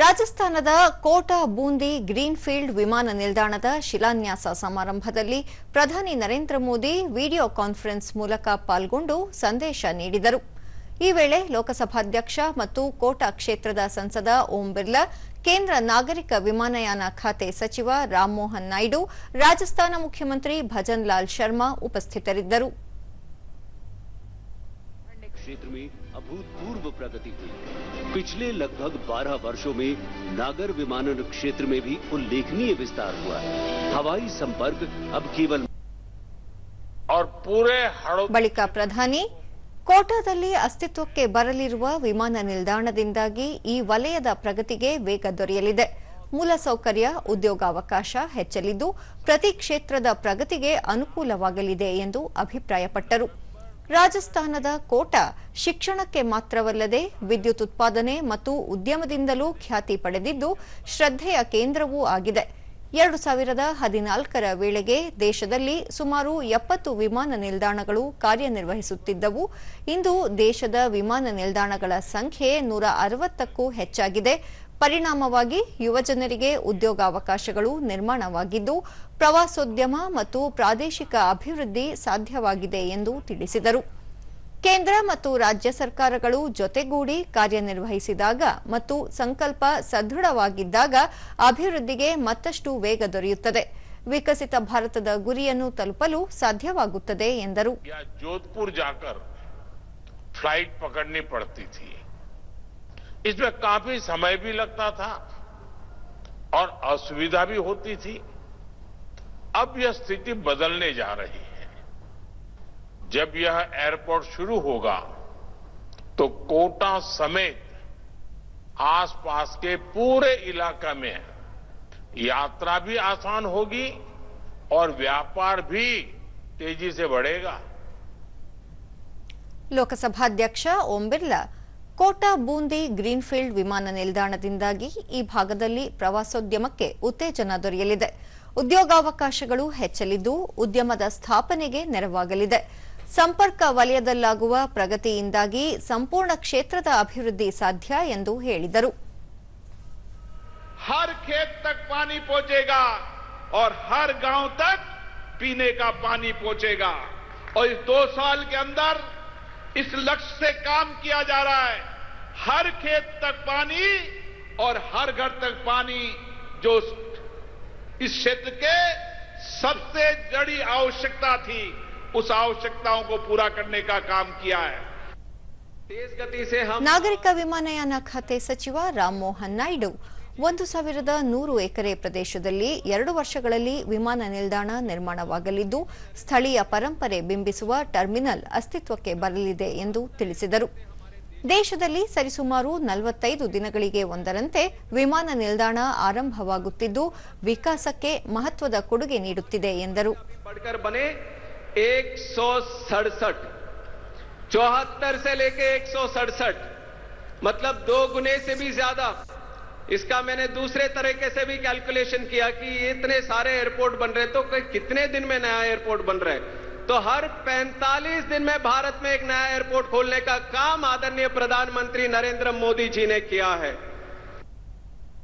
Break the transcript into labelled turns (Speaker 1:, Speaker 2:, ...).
Speaker 1: ರಾಜಸ್ಥಾನದ ಕೋಟಾ ಬೂಂದಿ ಗ್ರೀನ್ಫೀಲ್ಡ್ ವಿಮಾನ ನಿಲ್ದಾಣದ ಶಿಲಾನ್ಯಾಸ ಸಮಾರಂಭದಲ್ಲಿ ಪ್ರಧಾನಿ ನರೇಂದ್ರ ಮೋದಿ ವಿಡಿಯೋ ಕಾನ್ಫರೆನ್ಸ್ ಮೂಲಕ ಪಾಲ್ಗೊಂಡು ಸಂದೇಶ ನೀಡಿದರು. ಈ ವೇಳೆ ಲೋಕಸಭಾಧ್ಯಕ್ಷ ಮತ್ತು ಕೋಟಾ ಕ್ಷೇತ್ರದ ಸಂಸದ ಓಂ ಬಿರ್ಲಾ, ಕೇಂದ್ರ ನಾಗರಿಕ ವಿಮಾನಯಾನ ಖಾತೆ ಸಚಿವ ರಾಮಮೋಹನ್ ನಾಯ್ಡು, ರಾಜಸ್ಥಾನ ಮುಖ್ಯಮಂತ್ರಿ ಭಜನ್ ಲಾಲ್ ಶರ್ಮಾ ಉಪಸ್ಥಿತರಿದ್ದರು.
Speaker 2: क्षेत्र में अभूतपूर्व प्रगति हुई। पिछले लगभग 12 वर्षों में नागर विमानन क्षेत्र में भी उल्लेखनीय विस्तार हुआ है। हवाई संपर्क अब केवल
Speaker 3: और पूरे
Speaker 1: ಬಳಿಕ ಪ್ರಧಾನಿ ಕೋಟಾದಲ್ಲಿ ಅಸ್ತಿತ್ವಕ್ಕೆ ಬರಲಿರುವ ವಿಮಾನ ನಿಲ್ದಾಣದಿಂದಾಗಿ ಈ ವಲಯದ ಪ್ರಗತಿಗೆ ವೇಗ ದೊರೆಯಲಿದೆ. ಮೂಲಸೌಕರ್ಯ, ಉದ್ಯೋಗಾವಕಾಶ ಹೆಚ್ಚಲಿದ್ದು ಪ್ರತಿ ಕ್ಷೇತ್ರದ ಪ್ರಗತಿಗೆ ಅನುಕೂಲವಾಗಲಿದೆ ಎಂದು ಅಭಿಪ್ರಾಯಪಟ್ಟರು. ರಾಜಸ್ಥಾನದ ಕೋಟಾ ಶಿಕ್ಷಣಕ್ಕೆ ಮಾತ್ರವಲ್ಲದೆ ವಿದ್ಯುತ್ ಉತ್ಪಾದನೆ ಮತ್ತು ಉದ್ಯಮದಿಂದಲೂ ಖ್ಯಾತಿ ಪಡೆದಿದ್ದು ಶ್ರದ್ಧೆಯ ಕೇಂದ್ರವೂ ಆಗಿದೆ. 2014ರ ವೇಳೆಗೆ ದೇಶದಲ್ಲಿ ಸುಮಾರು 70 ವಿಮಾನ ನಿಲ್ದಾಣಗಳು ಕಾರ್ಯನಿರ್ವಹಿಸುತ್ತಿದ್ದವು. ಇಂದು ದೇಶದ ವಿಮಾನ ನಿಲ್ದಾಣಗಳ ಸಂಖ್ಯೆ 160ಕ್ಕೂ ಹೆಚ್ಚಾಗಿದೆ. ಪರಿಣಾಮವಾಗಿ ಯುವಜನರಿಗೆ ಉದ್ಯೋಗಾವಕಾಶಗಳು ನಿರ್ಮಾಣವಾಗಿದ್ದು ಪ್ರವಾಸೋದ್ಯಮ ಮತ್ತು ಪ್ರಾದೇಶಿಕ ಅಭಿವೃದ್ಧಿ ಸಾಧ್ಯವಾಗಿದೆ ಎಂದು ತಿಳಿಸಿದರು. ಕೇಂದ್ರ ಮತ್ತು ರಾಜ್ಯ ಸರ್ಕಾರಗಳು ಜೊತೆಗೂಡಿ ಕಾರ್ಯನಿರ್ವಹಿಸಿದಾಗ ಮತ್ತು ಸಂಕಲ್ಪ ಸದೃಢವಾಗಿದ್ದಾಗ ಅಭಿವೃದ್ಧಿಗೆ ಮತ್ತಷ್ಟು ವೇಗ ದೊರೆಯುತ್ತದೆ. ವಿಕಸಿತ ಭಾರತದ ಗುರಿಯನ್ನು ತಲುಪಲು ಸಾಧ್ಯವಾಗುತ್ತದೆ ಎಂದರು.
Speaker 3: जोधपुर जाकर फ्लाइट पकड़नी पड़ती थी। इसमें काफी समय भी लगता था और असुविधा भी होती थी। अब यह स्थिति बदलने जा रही है। जब यह एयरपोर्ट शुरू होगा तो कोटा समेत आसपास के पूरे इलाका में यात्रा भी आसान होगी और व्यापार भी तेजी से बढ़ेगा।
Speaker 1: ಲೋಕಸಭಾಧ್ಯಕ್ಷ ಓಂ ಬಿರ್ಲಾ, ಕೋಟಾ ಬೂಂದಿ ಗ್ರೀನ್ಫೀಲ್ಡ್ ವಿಮಾನ ನಿಲ್ದಾಣದಿಂದಾಗಿ ಈ ಭಾಗದಲ್ಲಿ ಪ್ರವಾಸೋದ್ಯಮಕ್ಕೆ ಉತ್ತೇಜನ ದೊರೆಯಲಿದೆ. ಉದ್ಯೋಗಾವಕಾಶಗಳು ಹೆಚ್ಚಲಿದ್ದು ಉದ್ಯಮದ ಸ್ಥಾಪನೆಗೆ ನೆರವಾಗಲಿದೆ. ಸಂಪರ್ಕ ವಲಯದಲ್ಲಾಗುವ ಪ್ರಗತಿಯಿಂದಾಗಿ ಸಂಪೂರ್ಣ ಕ್ಷೇತ್ರದ ಅಭಿವೃದ್ಧಿ ಸಾಧ್ಯ ಎಂದು ಹೇಳಿದರು.
Speaker 3: हर खेत तक पानी पहुंचेगा और हर गांव तक पीने का पानी पहुंचेगा और इस 2 साल के अंदर इस लक्ष्य से काम किया जा रहा है। हर खेत तक पानी और हर घर तक पानी, जो इस क्षेत्र के सबसे जड़ी आवश्यकता थी, उस आवश्यकताओं को पूरा करने का काम किया है। तेज गति से हम
Speaker 1: ನಾಗರಿಕ ವಿಮಾನಯಾನ ಖಾತೆ ಸಚಿವ ರಾಮಮೋಹನ್ ನಾಯ್ಡು 1100 ಎಕರೆ ಪ್ರದೇಶದಲ್ಲಿ 2 ವರ್ಷಗಳಲ್ಲಿ ವಿಮಾನ ನಿಲ್ದಾಣ ನಿರ್ಮಾಣವಾಗಲಿದ್ದು ಸ್ಥಳೀಯ ಪರಂಪರೆ ಬಿಂಬಿಸುವ ಟರ್ಮಿನಲ್ ಅಸ್ತಿತ್ವಕ್ಕೆ ಬರಲಿದೆ ಎಂದು ತಿಳಿಸಿದರು. ದೇಶದಲ್ಲಿ ಸರಿಸುಮಾರು 45 ದಿನಗಳಿಗೆ ಒಂದರಂತೆ ವಿಮಾನ ನಿಲ್ದಾಣ ಆರಂಭವಾಗುತ್ತಿದ್ದು ವಿಕಾಸಕ್ಕೆ ಮಹತ್ವದ ಕೊಡುಗೆ ನೀಡುತ್ತಿದೆ ಎಂದರು.
Speaker 4: 74 से लेके 167 मतलब 2 गुने से भी ज्यादा। इसका मैंने दूसरे तरीके से भी कैलकुलेशन किया कि इतने सारे एयरपोर्ट बन रहे तो कितने दिन में नया एयरपोर्ट बन रहा है, तो हर 45 दिन में भारत में एक नया एयरपोर्ट खोलने का काम आदरणीय प्रधानमंत्री नरेंद्र मोदी जी ने किया है।